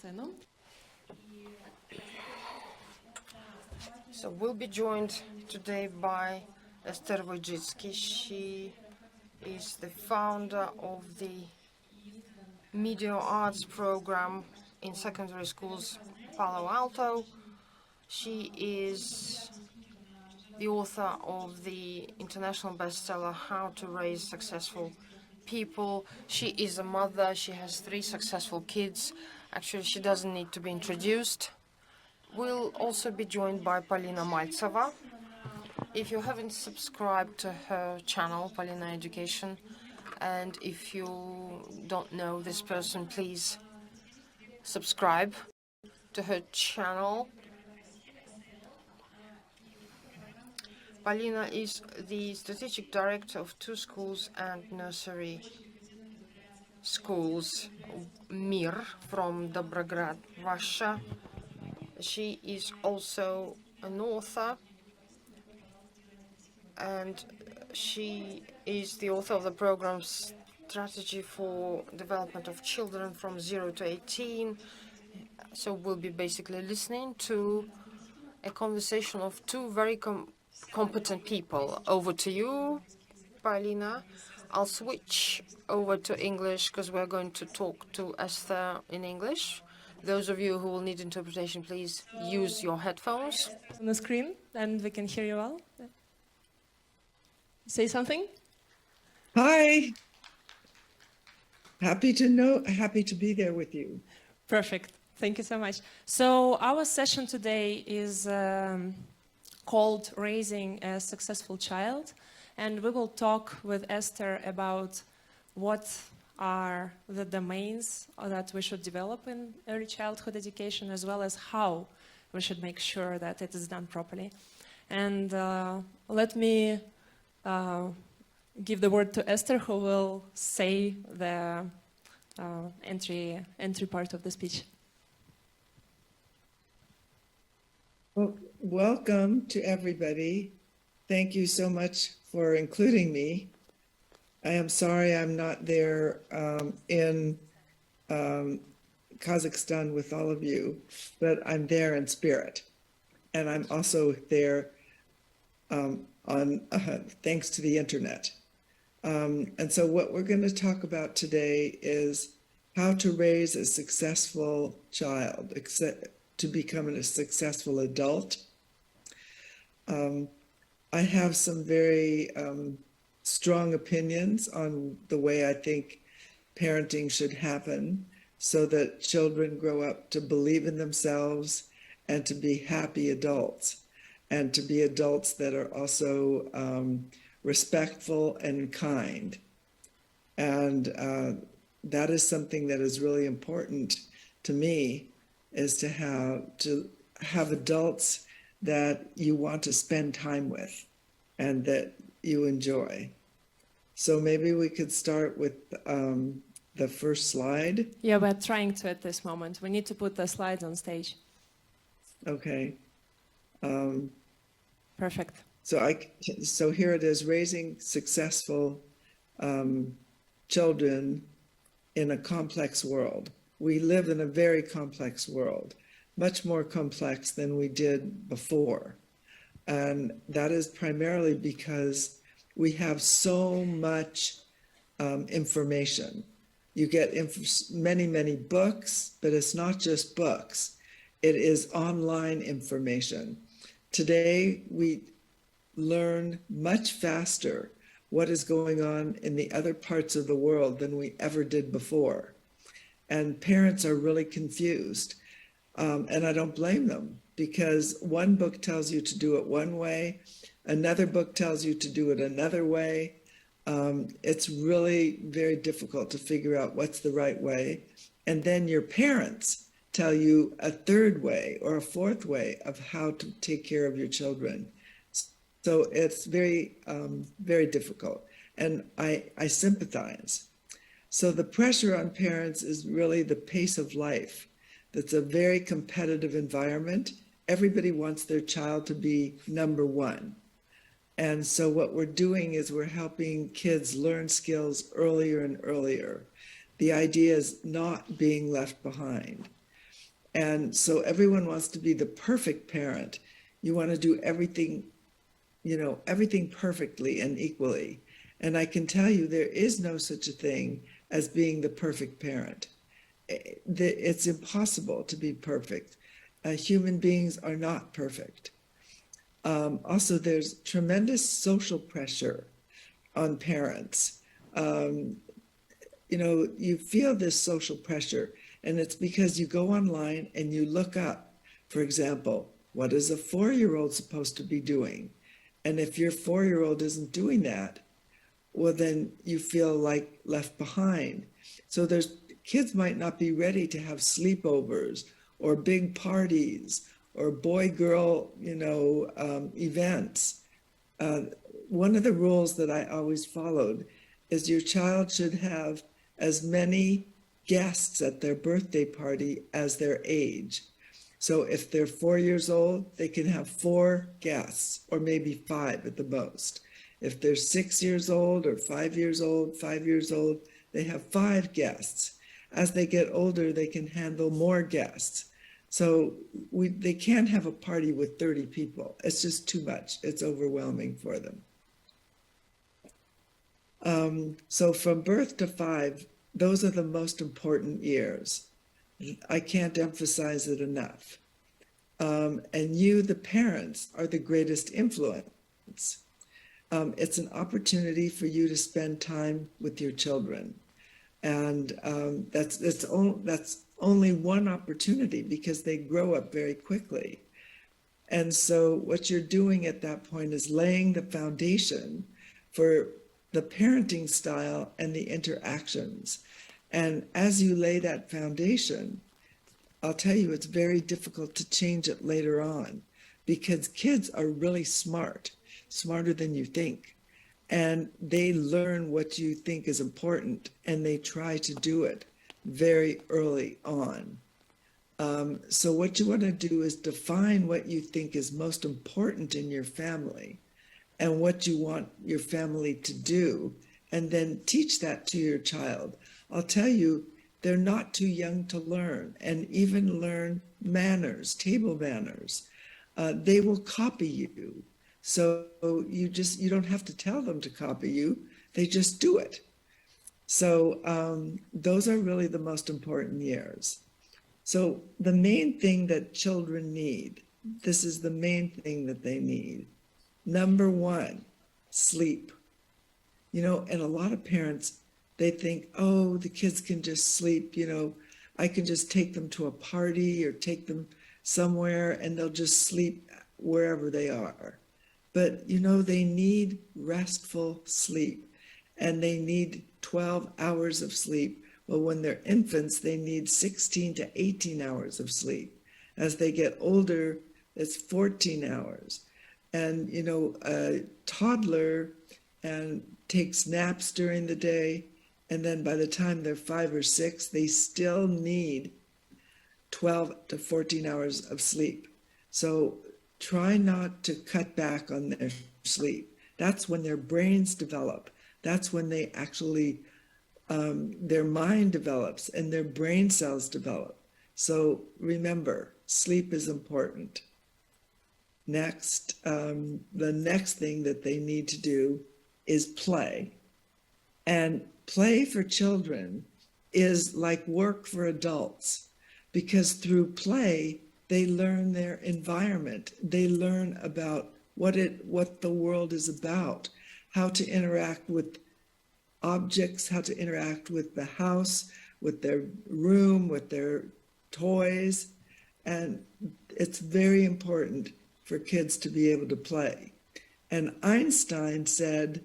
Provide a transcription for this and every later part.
сцену. So we'll be joined today by Esther Wojcicki. She is the founder of the Media Arts program in secondary schools, Palo Alto. She is the author of the international bestseller, How to Raise Successful People. She is a mother. She has 3 successful kids. Actually, she doesn't need to be introduced. We'll also be joined by Polina Maltseva. If you haven't subscribed to her channel, Polina Education, and if you don't know this person, please subscribe to her channel. Polina is the strategic director of 2 schools and nursery schools. Mir from Dobrograd, Russia. She is also an author, and she is the author of the program Strategy for Development of Children from 0 to 18. So we'll be basically listening to a conversation of 2 very competent people. Over to you, Polina. I'll switch over to English because we're going to talk to Esther in English. Those of you who will need interpretation, please use your headphones. On the screen, and we can hear you well. Say something. Hi. Happy to be there with you. Perfect. Thank you so much. So our session today is called Raising a Successful Child, and we will talk with Esther about what are the domains that we should develop in early childhood education, as well as how we should make sure that it is done properly. And let me give the word to Esther, who will say the entry part of the speech. Well, welcome to everybody. Thank you so much for including me. I am sorry I'm not there in Kazakhstan with all of you, but I'm there in spirit. And I'm also there thanks to the internet. And so what we're going to talk about today is how to raise a successful child, to become a successful adult. I have some very strong opinions on the way I think parenting should happen so that children grow up to believe in themselves and to be happy adults, and to be adults that are also respectful and kind. And that is something that is really important to me, is to have adults that you want to spend time with and that you enjoy. So maybe we could start with the first slide. Yeah, we're trying to at this moment. We need to put the slides on stage. Okay. Perfect. So here it is, raising successful children in a complex world. We live in a very complex world, much more complex than we did before. And that is primarily because we have so much information. You get many, many books, but it's not just books. It is online information. Today, we learn much faster what is going on in the other parts of the world than we ever did before. And parents are really confused. And I don't blame them, because one book tells you to do it one way, another book tells you to do it another way. It's really very difficult to figure out what's the right way. And then your parents tell you a third way or a fourth way of how to take care of your children. So it's very, very difficult. And I sympathize. So the pressure on parents is really the pace of life. That's a very competitive environment. Everybody wants their child to be number one. And so what we're doing is we're helping kids learn skills earlier and earlier. The idea is not being left behind. And so everyone wants to be the perfect parent. You want to do everything, everything perfectly and equally. And I can tell you there is no such a thing as being the perfect parent. It's impossible to be perfect. Human beings are not perfect. Also, there's tremendous social pressure on parents. You feel this social pressure, and it's because you go online and you look up, for example, what is a 4-year-old supposed to be doing? And if your 4-year-old isn't doing that, well, then you feel like left behind. So kids might not be ready to have sleepovers or big parties or boy-girl, events. One of the rules that I always followed is your child should have as many guests at their birthday party as their age. So if they're 4 years old, they can have 4 guests, or maybe 5 at the most. If they're 6 years old or 5 years old, they have 5 guests. As they get older, they can handle more guests. So they can't have a party with 30 people. It's just too much. It's overwhelming for them. So from birth to 5, those are the most important years. I can't emphasize it enough. And you, the parents, are the greatest influence. It's an opportunity for you to spend time with your children. And that's only one opportunity because they grow up very quickly. And so what you're doing at that point is laying the foundation for the parenting style and the interactions. And as you lay that foundation, I'll tell you, it's very difficult to change it later on because kids are really smart, smarter than you think. And they learn what you think is important and they try to do it very early on. So what you want to do is define what you think is most important in your family and what you want your family to do, and then teach that to your child. I'll tell you, they're not too young to learn, and even learn manners, table manners. They will copy you. So you don't have to tell them to copy you, they just do it. So those are really the most important years. So the main thing that children need, this is the main thing that they need. Number 1, sleep. And a lot of parents, they think, oh, the kids can just sleep, I can just take them to a party or take them somewhere and they'll just sleep wherever they are. But, they need restful sleep and they need 12 hours of sleep. Well, when they're infants, they need 16 to 18 hours of sleep. As they get older, it's 14 hours. And, a toddler takes naps during the day. And then by the time they're 5 or 6, they still need 12 to 14 hours of sleep. So try not to cut back on their sleep. That's when their brains develop. That's when they actually, their mind develops and their brain cells develop. So remember, sleep is important. Next, the next thing that they need to do is play. And play for children is like work for adults, because through play, they learn their environment. They learn about what the world is about, how to interact with objects, how to interact with the house, with their room, with their toys. And it's very important for kids to be able to play. And Einstein said,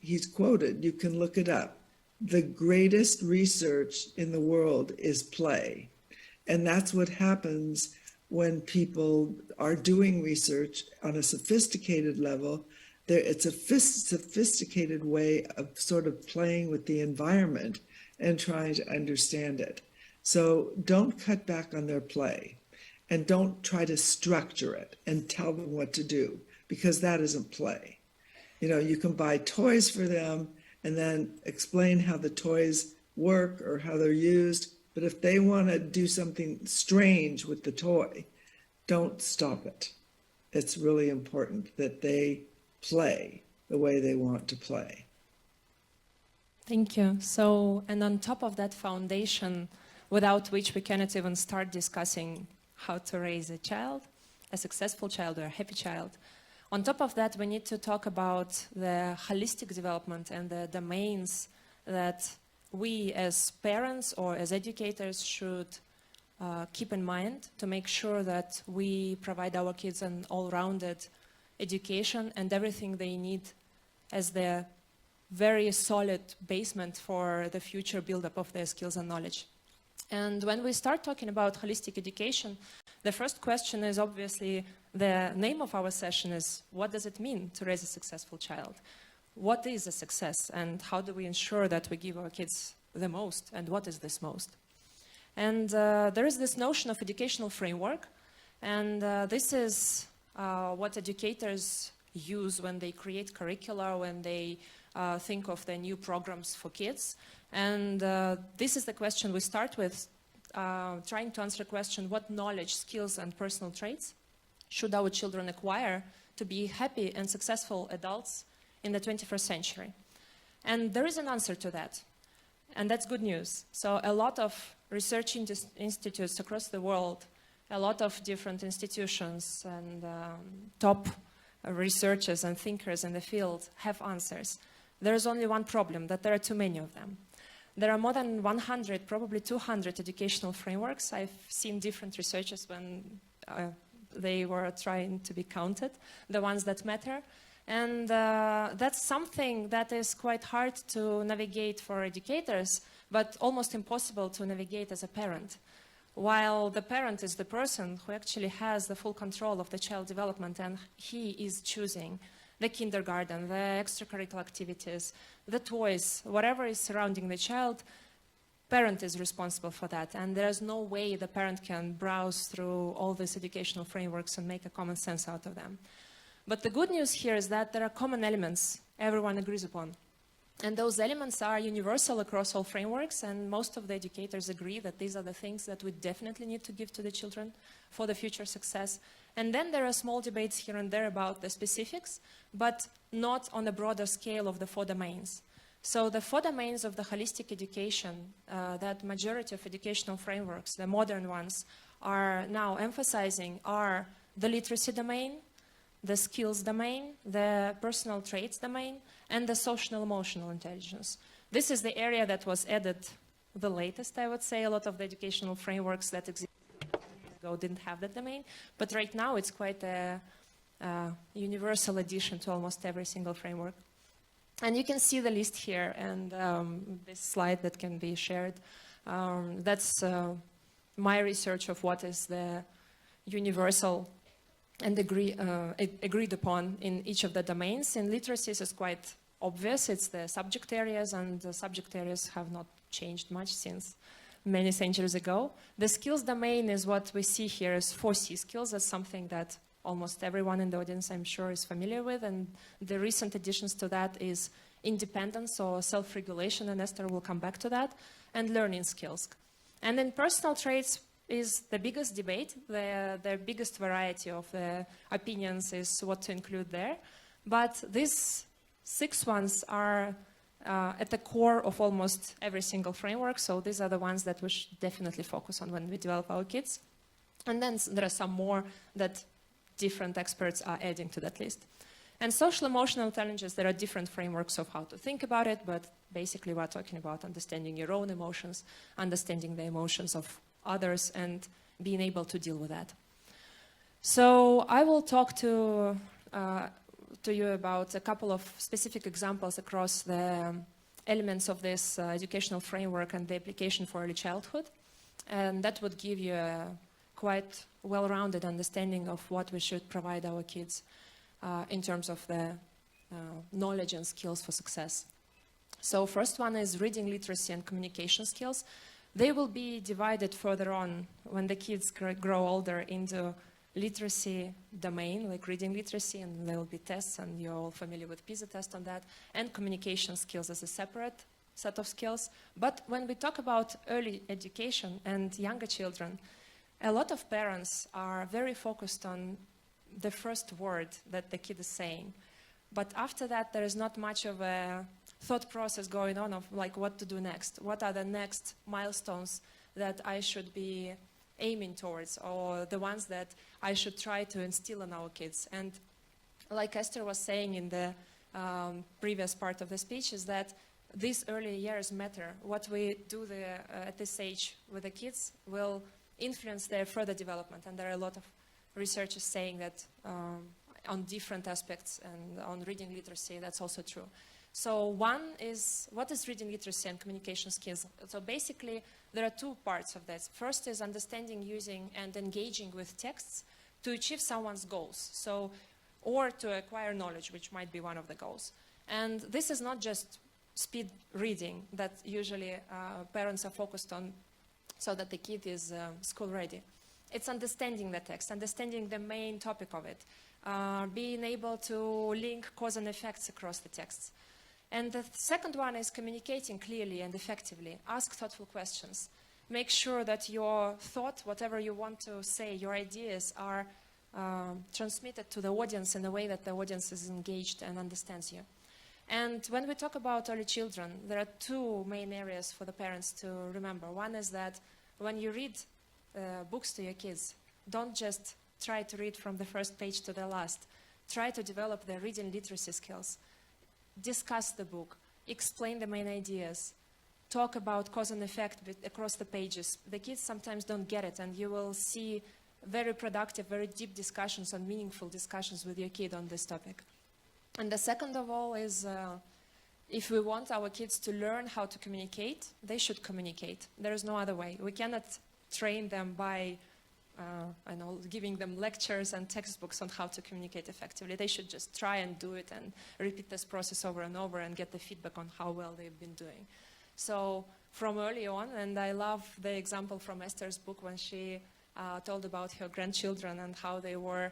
he's quoted, you can look it up, the greatest research in the world is play. And that's what happens when people are doing research on a sophisticated level. It's a sophisticated way of sort of playing with the environment and trying to understand it. So don't cut back on their play and don't try to structure it and tell them what to do, because that isn't play. You can buy toys for them and then explain how the toys work or how they're used, But if they want to do something strange with the toy, don't stop it. It's really important that they play the way they want to play. Thank you. So, and on top of that foundation, without which we cannot even start discussing how to raise a child, a successful child or a happy child. On top of that, we need to talk about the holistic development and the domains that we as parents or as educators should keep in mind to make sure that we provide our kids an all-rounded education and everything they need as their very solid basement for the future build-up of their skills and knowledge. And when we start talking about holistic education, the first question is obviously the name of our session is, what does it mean to raise a successful child? What is a success and how do we ensure that we give our kids the most and what is this most? And there is this notion of educational framework, and this is what educators use when they create curricula, when they think of the new programs for kids. And this is the question we start with, trying to answer the question, what knowledge, skills, and personal traits should our children acquire to be happy and successful adults in the 21st century? And there is an answer to that, and that's good news. So a lot of research institutes across the world, a lot of different institutions and top researchers and thinkers in the field have answers. There is only one problem, that there are too many of them. There are more than 100, probably 200 educational frameworks. I've seen different researchers when they were trying to be counted, the ones that matter. And that's something that is quite hard to navigate for educators, but almost impossible to navigate as a parent. While the parent is the person who actually has the full control of the child development, and he is choosing the kindergarten, the extracurricular activities, the toys, whatever is surrounding the child, parent is responsible for that. And there's no way the parent can browse through all these educational frameworks and make a common sense out of them. But the good news here is that there are common elements everyone agrees upon. And those elements are universal across all frameworks, and most of the educators agree that these are the things that we definitely need to give to the children for the future success. And then there are small debates here and there about the specifics, but not on a broader scale of the 4 domains. So the 4 domains of the holistic education, that majority of educational frameworks, the modern ones, are now emphasizing are the literacy domain, the skills domain, the personal traits domain, and the social emotional intelligence. This is the area that was added the latest, I would say. A lot of the educational frameworks that existed ago didn't have that domain, but right now it's quite a universal addition to almost every single framework. And you can see the list here, and this slide that can be shared. That's my research of what is the universal and agreed upon in each of the domains. In literacies, it's quite obvious. It's the subject areas, and the subject areas have not changed much since many centuries ago. The skills domain is what we see here as 4C skills. That's something that almost everyone in the audience, I'm sure, is familiar with. And the recent additions to that is independence or self-regulation, and Esther will come back to that, and learning skills. And in personal traits, is the biggest debate. The biggest variety of the opinions is what to include there. But these 6 ones are at the core of almost every single framework. So these are the ones that we should definitely focus on when we develop our kids. And then there are some more that different experts are adding to that list. And social emotional challenges, there are different frameworks of how to think about it, but basically we're talking about understanding your own emotions, understanding the emotions of others, and being able to deal with that. So I will talk to you about a couple of specific examples across the elements of this educational framework and the application for early childhood. And that would give you a quite well-rounded understanding of what we should provide our kids in terms of the knowledge and skills for success. So first one is reading literacy and communication skills. They will be divided further on when the kids grow older into literacy domain, like reading literacy, and there will be tests, and you're all familiar with PISA test on that, and communication skills as a separate set of skills. But when we talk about early education and younger children, a lot of parents are very focused on the first word that the kid is saying. But after that, there is not much of a thought process going on of like what to do next. What are the next milestones that I should be aiming towards, or the ones that I should try to instill in our kids. And like Esther was saying in the previous part of the speech, is that these early years matter. What we do at this age with the kids will influence their further development. And there are a lot of researchers saying that on different aspects, and on reading literacy, that's also true. So one is, what is reading literacy and communication skills? So basically, there are two parts of this. First is understanding, using, and engaging with texts to achieve someone's goals. So, or to acquire knowledge, which might be one of the goals. And this is not just speed reading that usually parents are focused on so that the kid is school ready. It's understanding the text, understanding the main topic of it, being able to link cause and effects across the texts. And the second one is communicating clearly and effectively. Ask thoughtful questions. Make sure that your thought, whatever you want to say, your ideas are transmitted to the audience in a way that the audience is engaged and understands you. And when we talk about early children, there are two main areas for the parents to remember. One is that when you read books to your kids, don't just try to read from the first page to the last. Try to develop their reading literacy skills. Discuss the book, explain the main ideas, talk about cause and effect across the pages. The kids sometimes don't get it, and you will see very productive, very deep discussions and meaningful discussions with your kid on this topic. And the second of all is, if we want our kids to learn how to communicate, they should communicate. There is no other way. We cannot train them by giving them lectures and textbooks on how to communicate effectively. They should just try and do it and repeat this process over and over and get the feedback on how well they've been doing. So from early on, and I love the example from Esther's book when she told about her grandchildren and how they were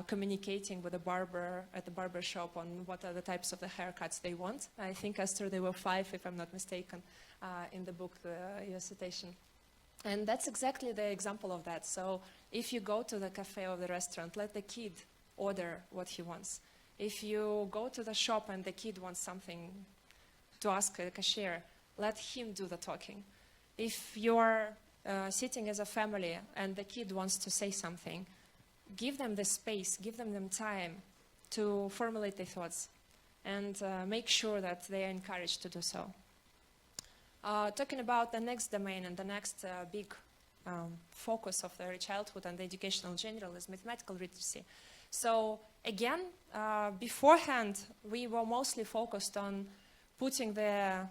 communicating with a barber at the barber shop on what are the types of the haircuts they want. I think, Esther, they were 5, if I'm not mistaken, in the book, your citation. And that's exactly the example of that. So if you go to the cafe or the restaurant, let the kid order what he wants. If you go to the shop and the kid wants something to ask a cashier, let him do the talking. If you're sitting as a family and the kid wants to say something, give them the space, give them time to formulate their thoughts, and make sure that they are encouraged to do so. Talking about the next domain and the next big focus of early childhood and the educational general is mathematical literacy. So again, beforehand, we were mostly focused on putting the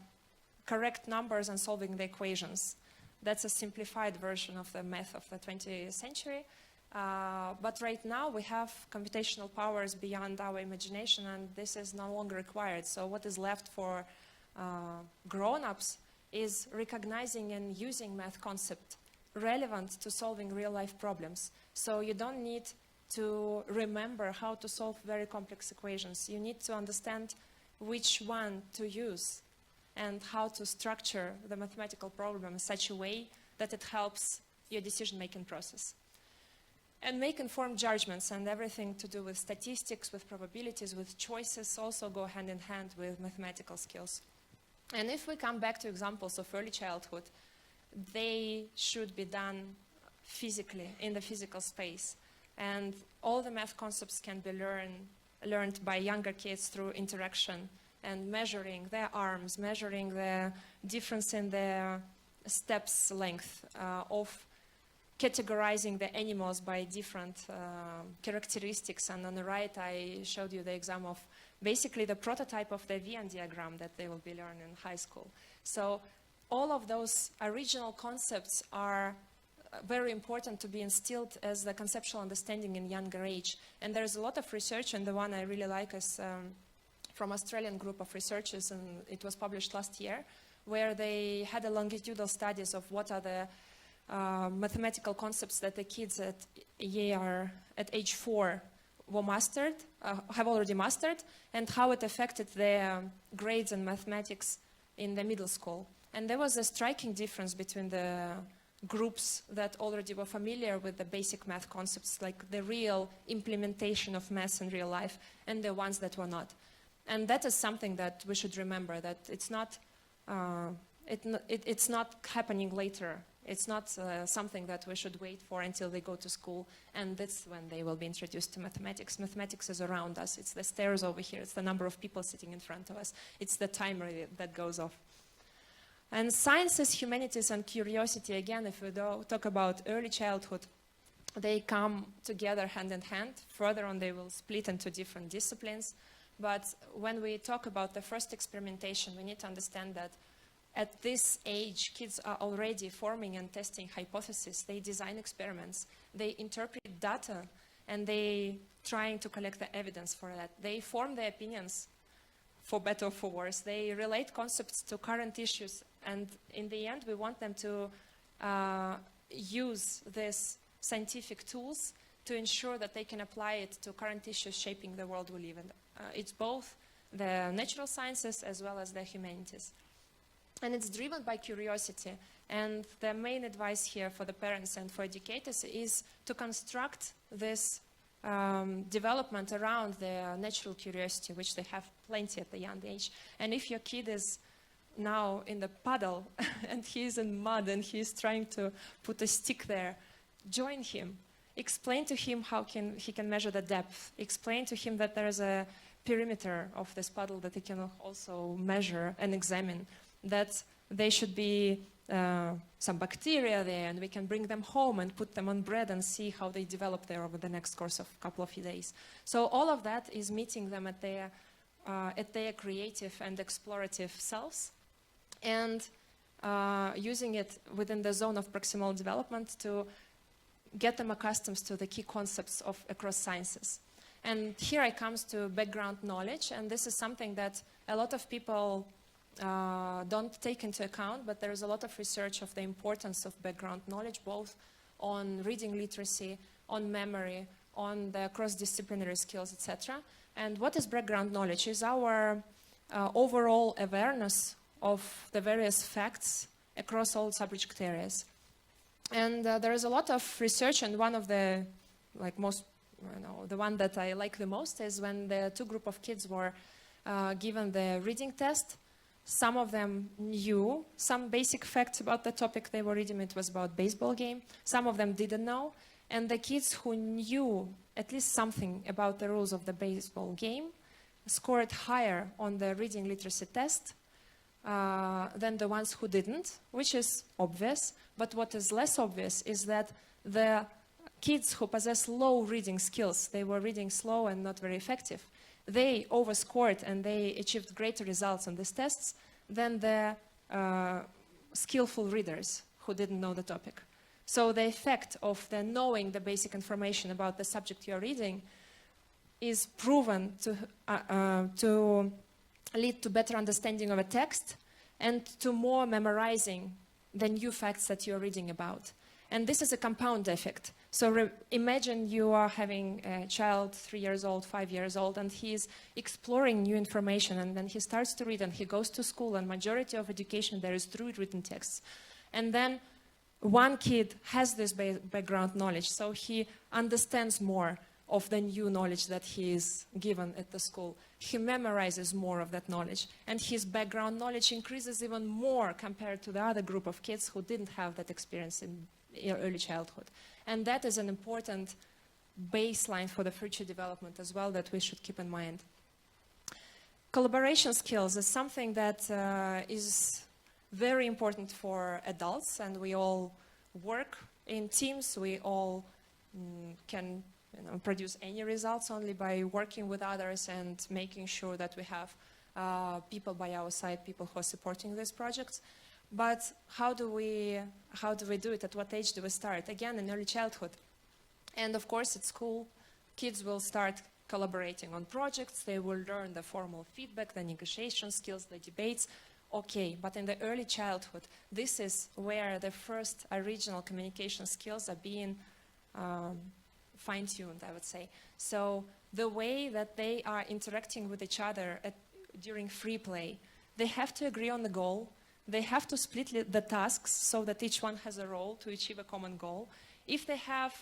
correct numbers and solving the equations. That's a simplified version of the math of the 20th century. But right now we have computational powers beyond our imagination, and this is no longer required. So what is left for grown-ups is recognizing and using math concept relevant to solving real-life problems. So you don't need to remember how to solve very complex equations. You need to understand which one to use and how to structure the mathematical problem in such a way that it helps your decision-making process. And make informed judgments, and everything to do with statistics, with probabilities, with choices also go hand in hand with mathematical skills. And if we come back to examples of early childhood, they should be done physically, in the physical space. And all the math concepts can be learned by younger kids through interaction and measuring their arms, measuring the difference in their steps length, of categorizing the animals by different characteristics. And on the right, I showed you the example of basically the prototype of the Venn diagram that they will be learning in high school. So all of those original concepts are very important to be instilled as the conceptual understanding in younger age. And there's a lot of research, and the one I really like is from Australian group of researchers, and it was published last year, where they had a longitudinal studies of what are the mathematical concepts that the kids at age 4 were have already mastered, and how it affected their grades in mathematics in the middle school. And there was a striking difference between the groups that already were familiar with the basic math concepts, like the real implementation of math in real life, and the ones that were not. And that is something that we should remember, that it's not happening later. It's not something that we should wait for until they go to school, and that's when they will be introduced to mathematics. Mathematics is around us. It's the stairs over here. It's the number of people sitting in front of us. It's the timer that goes off. And sciences, humanities, and curiosity, again, if we talk about early childhood, they come together hand in hand. Further on, they will split into different disciplines. But when we talk about the first experimentation, we need to understand that at this age, kids are already forming and testing hypotheses. They design experiments. They interpret data, and they trying to collect the evidence for that. They form their opinions, for better or for worse. They relate concepts to current issues. And in the end, we want them to use these scientific tools to ensure that they can apply it to current issues shaping the world we live in. It's both the natural sciences as well as the humanities. And it's driven by curiosity. And the main advice here for the parents and for educators is to construct this development around their natural curiosity, which they have plenty at a young age. And if your kid is now in the puddle and he's in mud and he's trying to put a stick there, join him. Explain to him how he can measure the depth. Explain to him that there is a perimeter of this puddle that he can also measure and examine, that there should be some bacteria there, and we can bring them home and put them on bread and see how they develop there over the next course of a couple of days. So all of that is meeting them at their creative and explorative selves, and using it within the zone of proximal development to get them accustomed to the key concepts of across sciences. And here I comes to background knowledge, and this is something that a lot of people don't take into account, but there is a lot of research of the importance of background knowledge, both on reading literacy, on memory, on the cross-disciplinary skills, etc. And what is background knowledge? Is our overall awareness of the various facts across all subject areas. And there is a lot of research, and one of the the one that I like the most is when the two group of kids were given the reading test. Some of them knew some basic facts about the topic they were reading. It was about baseball game. Some of them didn't know. And the kids who knew at least something about the rules of the baseball game scored higher on the reading literacy test than the ones who didn't, which is obvious. But what is less obvious is that the kids who possess low reading skills, they were reading slow and not very effective, they overscored and they achieved greater results on these tests than the skillful readers who didn't know the topic. So the effect of the knowing the basic information about the subject you're reading is proven to lead to better understanding of a text and to more memorizing the new facts that you're reading about. And this is a compound effect. So imagine you are having a child, 3 years old, 5 years old, and he's exploring new information, and then he starts to read, and he goes to school, and majority of education there is through written texts. And then one kid has this background knowledge, so he understands more of the new knowledge that he is given at the school. He memorizes more of that knowledge, and his background knowledge increases even more compared to the other group of kids who didn't have that experience in early childhood. And that is an important baseline for the future development as well that we should keep in mind. Collaboration skills is something that is very important for adults, and we all work in teams. We all can produce any results only by working with others and making sure that we have people by our side, people who are supporting these projects. But how do we do it? At what age do we start? Again, in early childhood. And of course, at school, kids will start collaborating on projects. They will learn the formal feedback, the negotiation skills, the debates. Okay, but in the early childhood, this is where the first original communication skills are being fine-tuned, I would say. So the way that they are interacting with each other during free play, They have to agree on the goal. They have to split the tasks so that each one has a role to achieve a common goal. If they have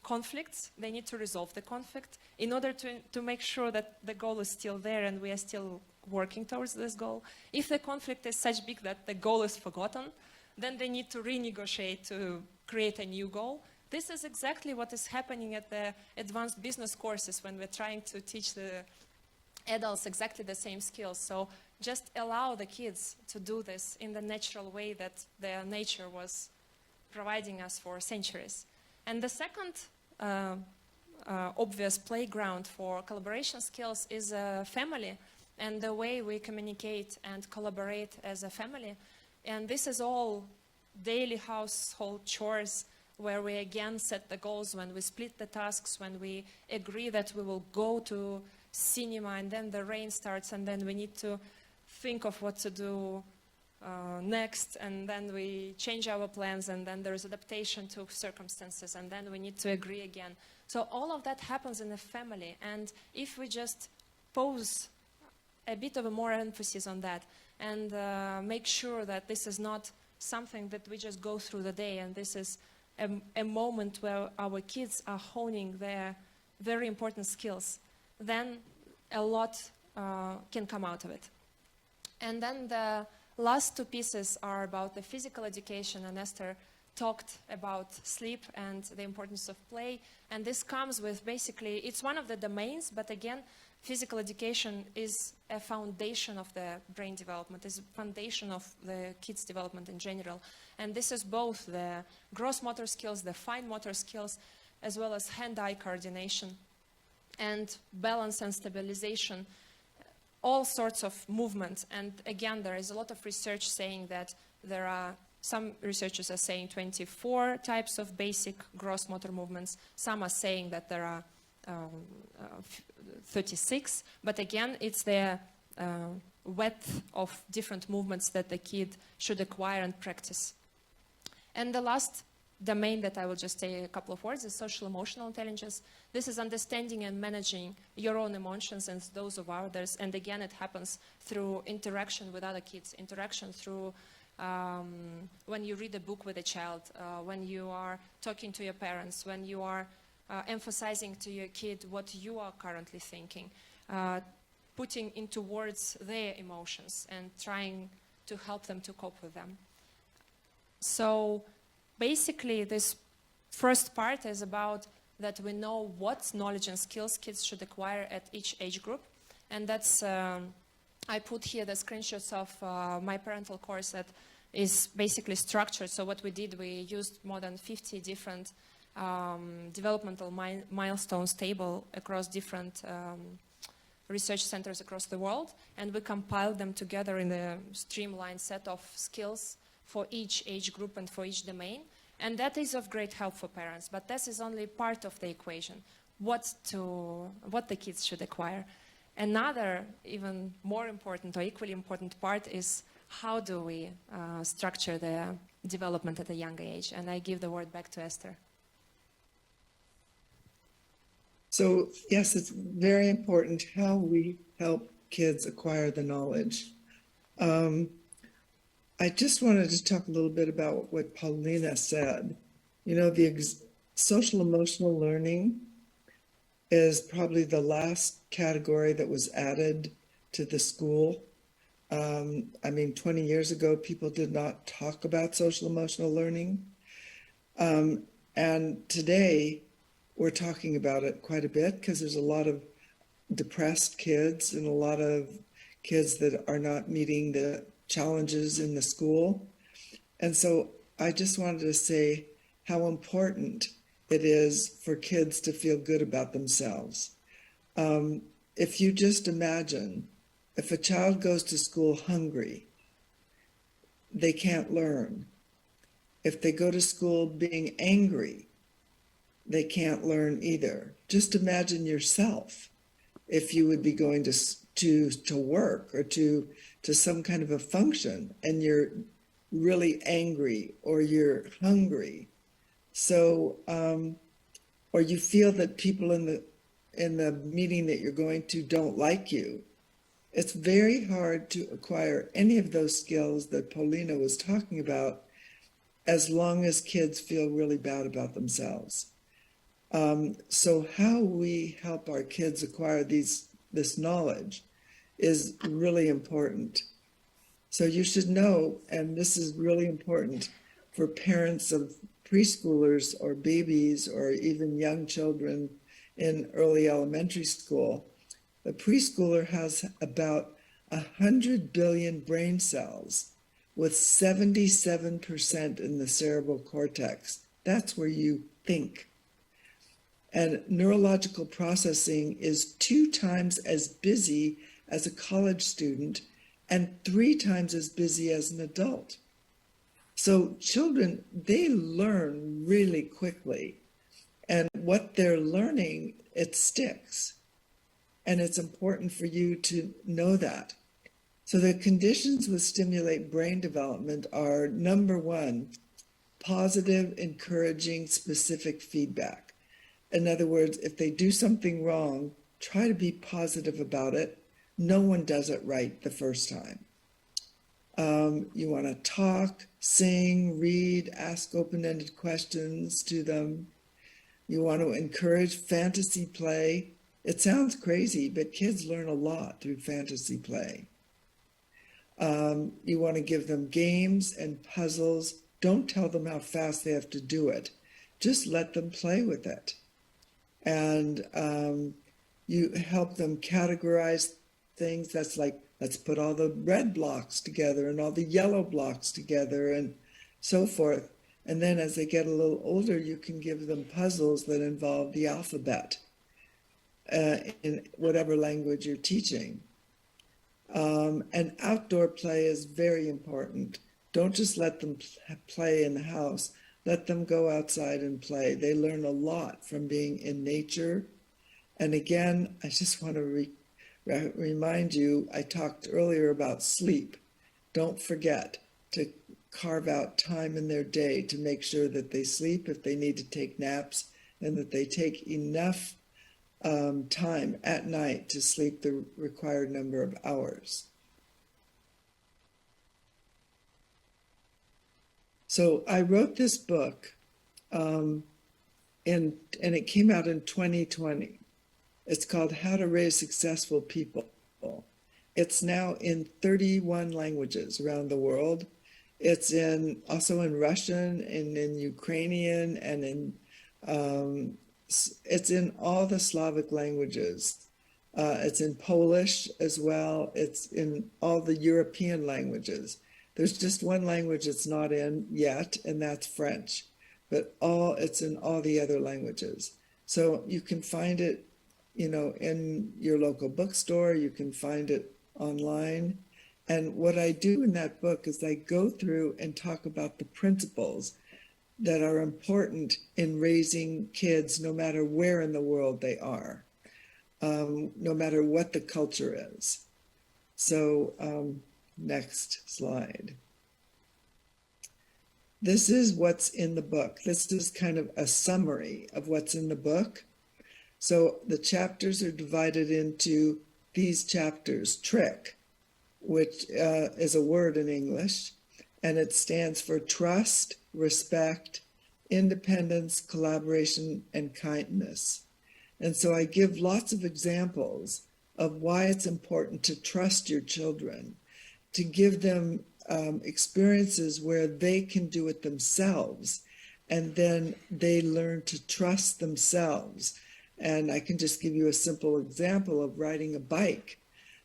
conflicts, they need to resolve the conflict in order to make sure that the goal is still there and we are still working towards this goal. If the conflict is such big that the goal is forgotten, then they need to renegotiate to create a new goal. This is exactly what is happening at the advanced business courses when we're trying to teach the adults exactly the same skills. So just allow the kids to do this in the natural way that their nature was providing us for centuries. And the second obvious playground for collaboration skills is a family and the way we communicate and collaborate as a family. And this is all daily household chores where we again set the goals, when we split the tasks, when we agree that we will go to cinema and then the rain starts and then we need to think of what to do next, and then we change our plans, and then there's adaptation to circumstances, and then we need to agree again. So all of that happens in a family, and if we just pose a bit of a more emphasis on that and make sure that this is not something that we just go through the day, and this is a moment where our kids are honing their very important skills, then a lot can come out of it. And then the last two pieces are about the physical education, and Esther talked about sleep and the importance of play. And this comes with basically, it's one of the domains, but again, physical education is a foundation of the brain development, is a foundation of the kids' development in general. And this is both the gross motor skills, the fine motor skills, as well as hand-eye coordination and balance and stabilization, all sorts of movements. And again, there is a lot of research saying that there are, some researchers are saying 24 types of basic gross motor movements. Some are saying that there are 36, but again, it's the width of different movements that the kid should acquire and practice. And the last domain that I will just say a couple of words is social emotional intelligence. This is understanding and managing your own emotions and those of others. And again, it happens through interaction with other kids, interaction through when you read a book with a child, when you are talking to your parents, when you are emphasizing to your kid what you are currently thinking, putting into words their emotions and trying to help them to cope with them. So basically, this first part is about that we know what knowledge and skills kids should acquire at each age group. And that's, I put here the screenshots of my parental course that is basically structured. So what we did, we used more than 50 different developmental milestones table across different research centers across the world. And we compiled them together in a streamlined set of skills for each age group and for each domain. And that is of great help for parents, but this is only part of the equation, what the kids should acquire. Another even more important or equally important part is how do we structure the development at a younger age? And I give the word back to Esther. So yes, it's very important how we help kids acquire the knowledge. I just wanted to talk a little bit about what Polina said. You know, the social emotional learning is probably the last category that was added to the school. I mean, 20 years ago, people did not talk about social emotional learning. And today, we're talking about it quite a bit because there's a lot of depressed kids and a lot of kids that are not meeting the challenges in the school. And so I just wanted to say how important it is for kids to feel good about themselves. If you just imagine, if a child goes to school hungry, they can't learn. If they go to school being angry, they can't learn either. Just imagine yourself if you would be going to work or to some kind of a function and you're really angry or you're hungry. So, or you feel that people in the meeting that you're going to don't like you. It's very hard to acquire any of those skills that Polina was talking about as long as kids feel really bad about themselves. So how we help our kids acquire this knowledge is really important. So you should know, and this is really important for parents of preschoolers or babies or even young children in early elementary school. The preschooler has about 100 billion brain cells with 77% in the cerebral cortex. That's where you think. And neurological processing is 2 times as busy as a college student and 3 times as busy as an adult. So children, they learn really quickly. And what they're learning, it sticks. And it's important for you to know that. So the conditions that stimulate brain development are, number 1, positive, encouraging, specific feedback. In other words, if they do something wrong, try to be positive about it. No one does it right the first time. You want to talk, sing, read, ask open-ended questions to them. You want to encourage fantasy play. It sounds crazy, but kids learn a lot through fantasy play. You want to give them games and puzzles. Don't tell them how fast they have to do it. Just let them play with it. And you help them categorize things. That's like, let's put all the red blocks together and all the yellow blocks together and so forth. And then as they get a little older, you can give them puzzles that involve the alphabet in whatever language you're teaching. And outdoor play is very important. Don't just let them play in the house. Let them go outside and play. They learn a lot from being in nature. And again, I just want to remind you, I talked earlier about sleep. Don't forget to carve out time in their day to make sure that they sleep if they need to take naps, and that they take enough time at night to sleep the required number of hours. So I wrote this book, and it came out in 2020. It's called How to Raise Successful People. It's now in 31 languages around the world. It's also in Russian and in Ukrainian and it's in all the Slavic languages. It's in Polish as well. It's in all the European languages. There's just one language it's not in yet, and that's French. But it's in all the other languages. So you can find it, in your local bookstore. You can find it online. And what I do in that book is I go through and talk about the principles that are important in raising kids, no matter where in the world they are, no matter what the culture is. So next slide. This is what's in the book. This is kind of a summary of what's in the book. So the chapters are divided into these chapters. Trick, which is a word in English, and it stands for trust, respect, independence, collaboration, and kindness. And so I give lots of examples of why it's important to trust your children, to give them experiences where they can do it themselves, and then they learn to trust themselves. And I can just give you a simple example of riding a bike.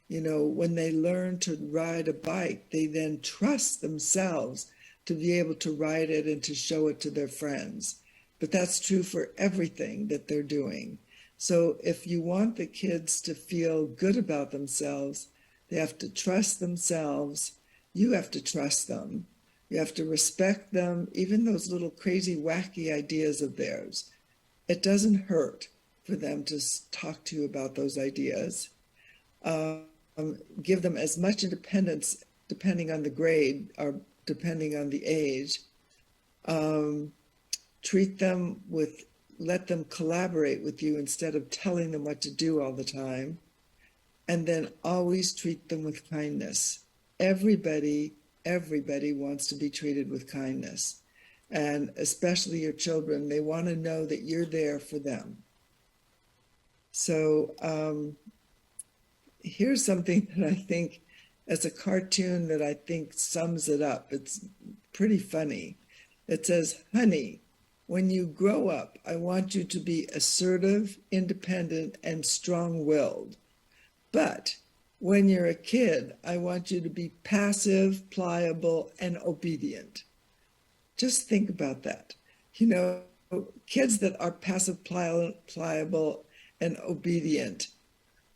When they learn to ride a bike, they then trust themselves to be able to ride it and to show it to their friends. But that's true for everything that they're doing. So if you want the kids to feel good about themselves, they have to trust themselves. You have to trust them. You have to respect them, even those little crazy, wacky ideas of theirs. It doesn't hurt for them to talk to you about those ideas. Give them as much independence, depending on the grade or depending on the age. Let them collaborate with you instead of telling them what to do all the time. and then always treat them with kindness. Everybody wants to be treated with kindness. And especially your children, they want to know that you're there for them. So here's something that I think, as a cartoon, that I think sums it up. It's pretty funny. It says, honey, when you grow up, I want you to be assertive, independent, and strong-willed. But when you're a kid, I want you to be passive, pliable, and obedient. Just think about that. You know, kids that are passive, pliable, and obedient,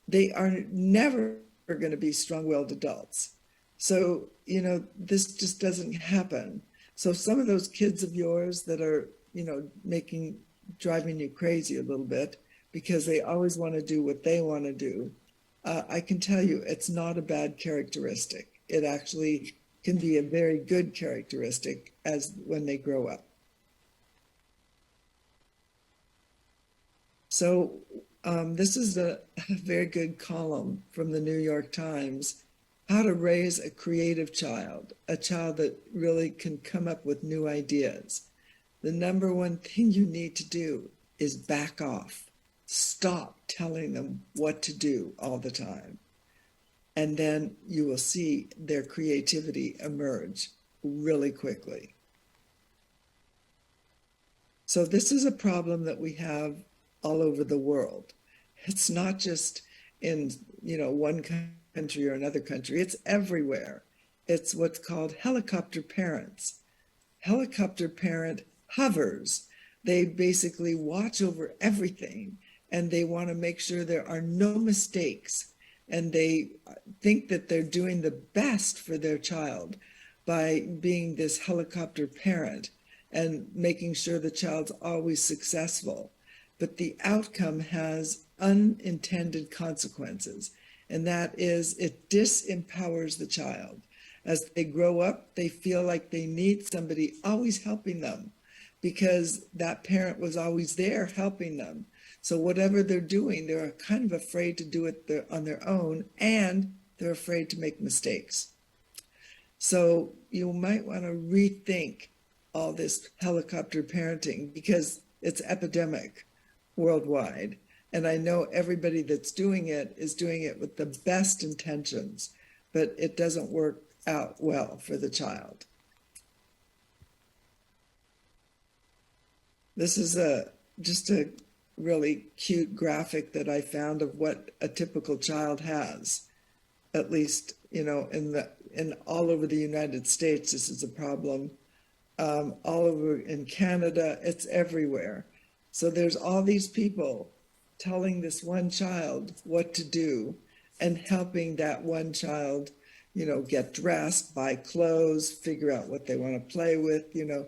they are never going to be strong-willed adults. So, you know, this just doesn't happen. So some of those kids of yours that are, you know, driving you crazy a little bit because they always want to do what they want to do, I can tell you it's not a bad characteristic. It actually can be a very good characteristic as when they grow up. So this is a very good column from the New York Times, how to raise a creative child, a child that really can come up with new ideas. The number one thing you need to do is back off. Stop telling them what to do all the time. And then you will see their creativity emerge really quickly. So this is a problem that we have all over the world. It's not just in, you know, one country or another country. It's everywhere. It's what's called helicopter parents. Helicopter parent hovers. They basically watch over everything, and they want to make sure there are no mistakes. And they think that they're doing the best for their child by being this helicopter parent and making sure the child's always successful. But the outcome has unintended consequences, and that is it disempowers the child. As they grow up, they feel like they need somebody always helping them because that parent was always there helping them. So whatever they're doing, they're kind of afraid to do it on their own, and they're afraid to make mistakes. So you might want to rethink all this helicopter parenting because it's epidemic worldwide. And I know everybody that's doing it is doing it with the best intentions, but it doesn't work out well for the child. This is just a really cute graphic that I found of what a typical child has. At least, you know, in all over the United States, this is a problem. All over in Canada, it's everywhere. So there's all these people telling this one child what to do and helping that one child, you know, get dressed, buy clothes, figure out what they want to play with, you know.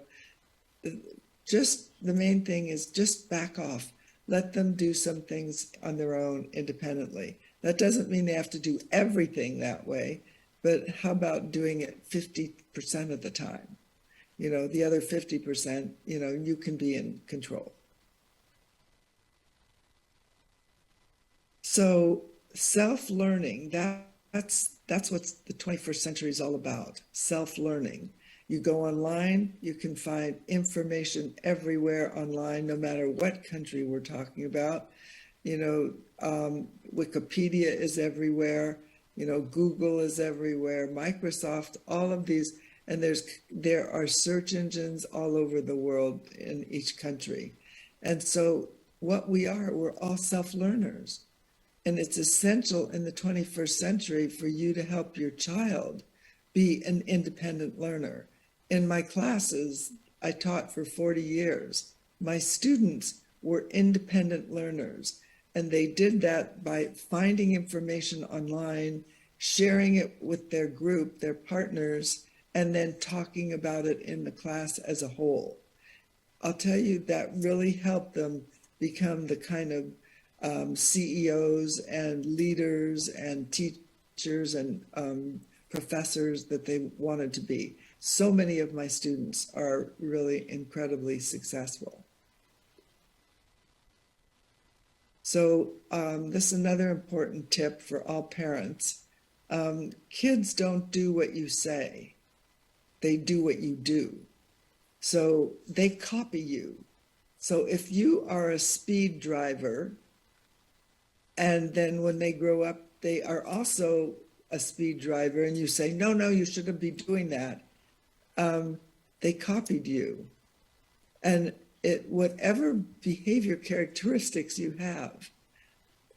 Just the main thing is just back off. Let them do some things on their own independently. That doesn't mean they have to do everything that way, but how about doing it 50% of the time? You know, the other 50%, you know, you can be in control. So self-learning, that's what the 21st century is all about, self-learning. You go online, you can find information everywhere online, no matter what country we're talking about. You know, Wikipedia is everywhere, you know, Google is everywhere, Microsoft, all of these, and there are search engines all over the world in each country. And so what we're all self-learners. And it's essential in the 21st century for you to help your child be an independent learner. In my classes, I taught for 40 years. My students were independent learners, and they did that by finding information online, sharing it with their group, their partners, and then talking about it in the class as a whole. I'll tell you that really helped them become the kind of CEOs and leaders and teachers and professors that they wanted to be. So many of my students are really incredibly successful. So this is another important tip for all parents. Kids don't do what you say. They do what you do. So they copy you. So if you are a speed driver, and then when they grow up, they are also a speed driver, and you say, no, you shouldn't be doing that. They copied you. And whatever behavior characteristics you have,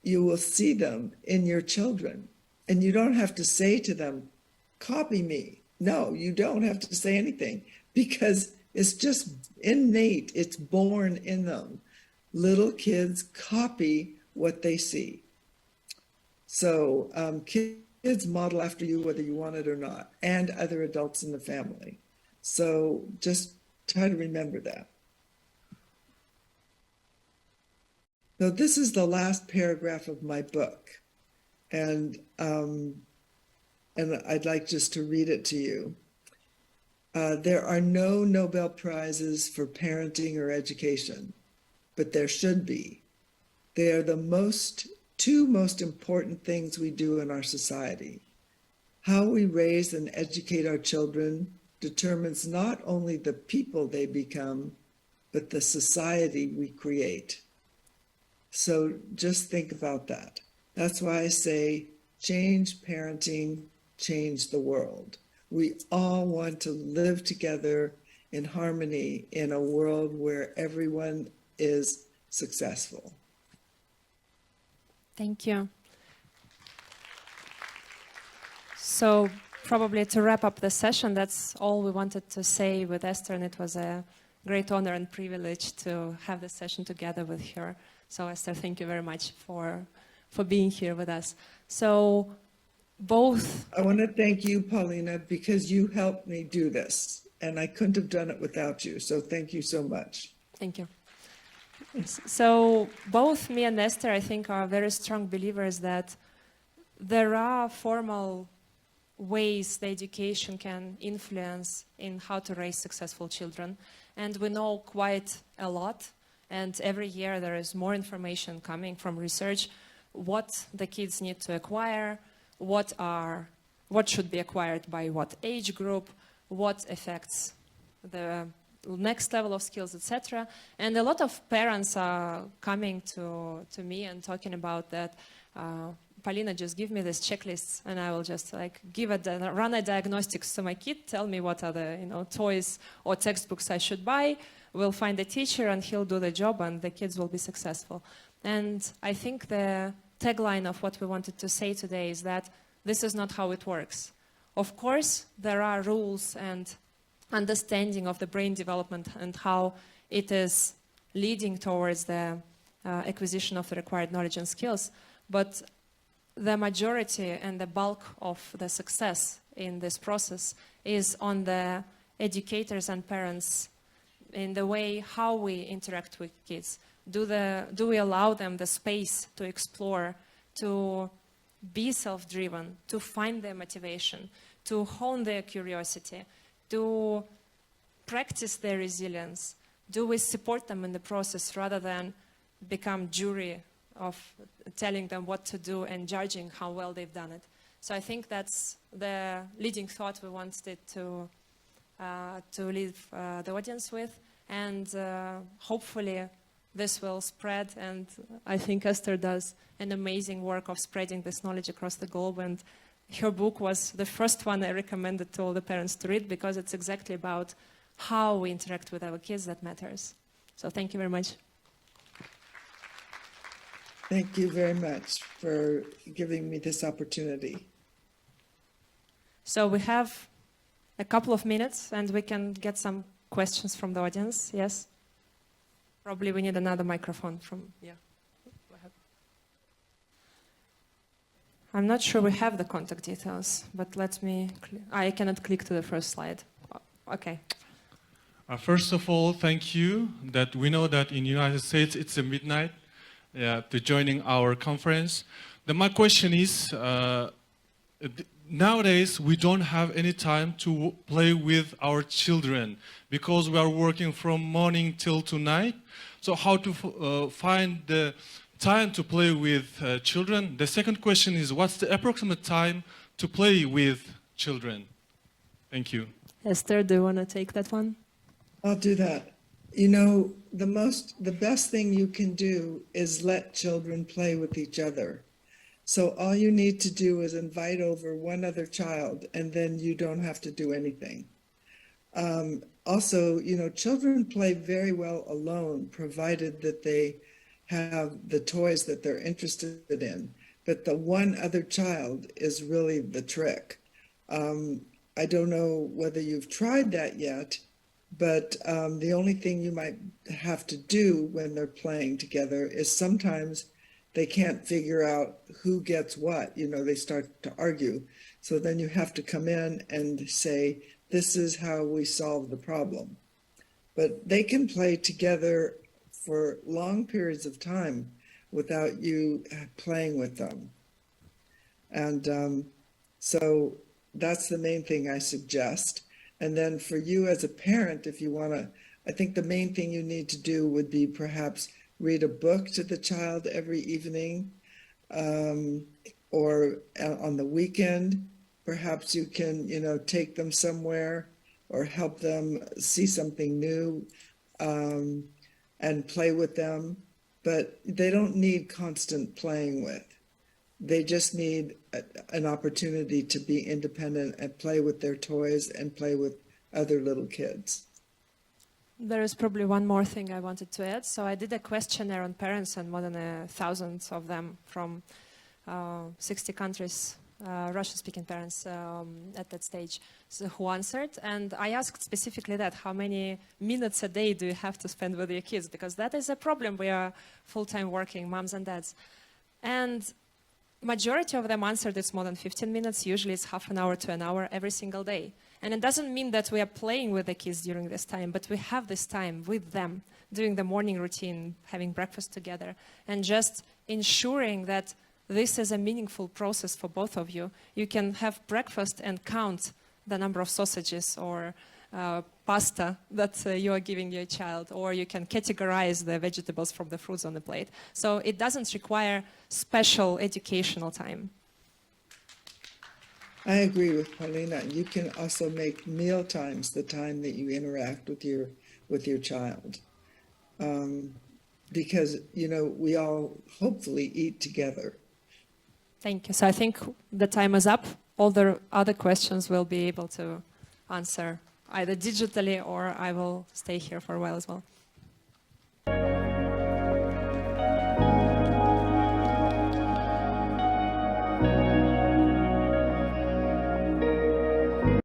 you will see them in your children. And you don't have to say to them, copy me. No, you don't have to say anything, because it's just innate. It's born in them. Little kids copy what they see. So kids model after you whether you want it or not, and other adults in the family. So just try to remember that. So this is the last paragraph of my book, and I'd like just to read it to you. There are no Nobel Prizes for parenting or education, but there should be. They are the two most important things we do in our society. How we raise and educate our children determines not only the people they become, but the society we create. So just think about that. That's why I say, change parenting, change the world. We all want to live together in harmony in a world where everyone is successful. Thank you. So probably to wrap up the session, that's all we wanted to say with Esther, and it was a great honor and privilege to have this session together with her. So Esther, thank you very much for being here with us. So I want to thank you, Polina, because you helped me do this, and I couldn't have done it without you. So thank you so much. Thank you. So both me and Esther, I think, are very strong believers that there are formal ways the education can influence in how to raise successful children. And we know quite a lot. And every year there is more information coming from research, what the kids need to acquire, what should be acquired by what age group, what affects the next level of skills, etc. And a lot of parents are coming to me and talking about that. Polina, just give me this checklists, and I will just run a diagnostics to my kid, tell me what are the toys or textbooks I should buy. We'll find a teacher and he'll do the job, and the kids will be successful. And I think the tagline of what we wanted to say today is that this is not how it works. Of course, there are rules and understanding of the brain development and how it is leading towards the acquisition of the required knowledge and skills, but the majority and the bulk of the success in this process is on the educators and parents in the way how we interact with kids. Do we allow them the space to explore, to be self-driven, to find their motivation, to hone their curiosity, to practice their resilience? Do we support them in the process rather than become jury of telling them what to do and judging how well they've done it? So I think that's the leading thought we wanted to leave the audience with, and hopefully this will spread, and I think Esther does an amazing work of spreading this knowledge across the globe, and her book was the first one I recommended to all the parents to read, because it's exactly about how we interact with our kids that matters. So thank you very much. Thank you very much for giving me this opportunity. So we have a couple of minutes and we can get some questions from the audience. Yes? Probably we need another microphone from, yeah. Go ahead. I'm not sure we have the contact details, but let me, I cannot click to the first slide. Okay. First of all, thank you that we know that in the United States it's a midnight to joining our conference. My question is, nowadays we don't have any time to play with our children because we are working from morning till to night. So how to find the time to play with children? The second question is, what's the approximate time to play with children? Thank you. Esther, do you want to take that one? I'll do that. You know, the best thing you can do is let children play with each other. So all you need to do is invite over one other child, and then you don't have to do anything. Also, you know, children play very well alone, provided that they have the toys that they're interested in. But the one other child is really the trick. I don't know whether you've tried that yet, but the only thing you might have to do when they're playing together is sometimes they can't figure out who gets what. You know, they start to argue. So then you have to come in and say, this is how we solve the problem. But they can play together for long periods of time without you playing with them. And so that's the main thing I suggest. And then for you as a parent, if you want to, I think the main thing you need to do would be perhaps read a book to the child every evening, or on the weekend. Perhaps you can, you know, take them somewhere or help them see something new, and play with them. But they don't need constant playing with. They just need an opportunity to be independent and play with their toys and play with other little kids. There is probably one more thing I wanted to add. So I did a questionnaire on parents, and more than 1,000 of them from 60 countries, Russian-speaking parents at that stage, who answered. And I asked specifically that, how many minutes a day do you have to spend with your kids? Because that is a problem. We are full-time working moms and dads. And majority of them answered it's more than 15 minutes. Usually it's half an hour to an hour every single day. And it doesn't mean that we are playing with the kids during this time, but we have this time with them, doing the morning routine, having breakfast together, and just ensuring that this is a meaningful process for both of you. You can have breakfast and count the number of sausages or pasta that you are giving your child, or you can categorize the vegetables from the fruits on the plate. So it doesn't require special educational time. I agree with Polina. You can also make meal times the time that you interact with your child, because, you know, we all hopefully eat together. Thank you. So I think the time is up. All the other questions we'll be able to answer either digitally, or I will stay here for a while as well.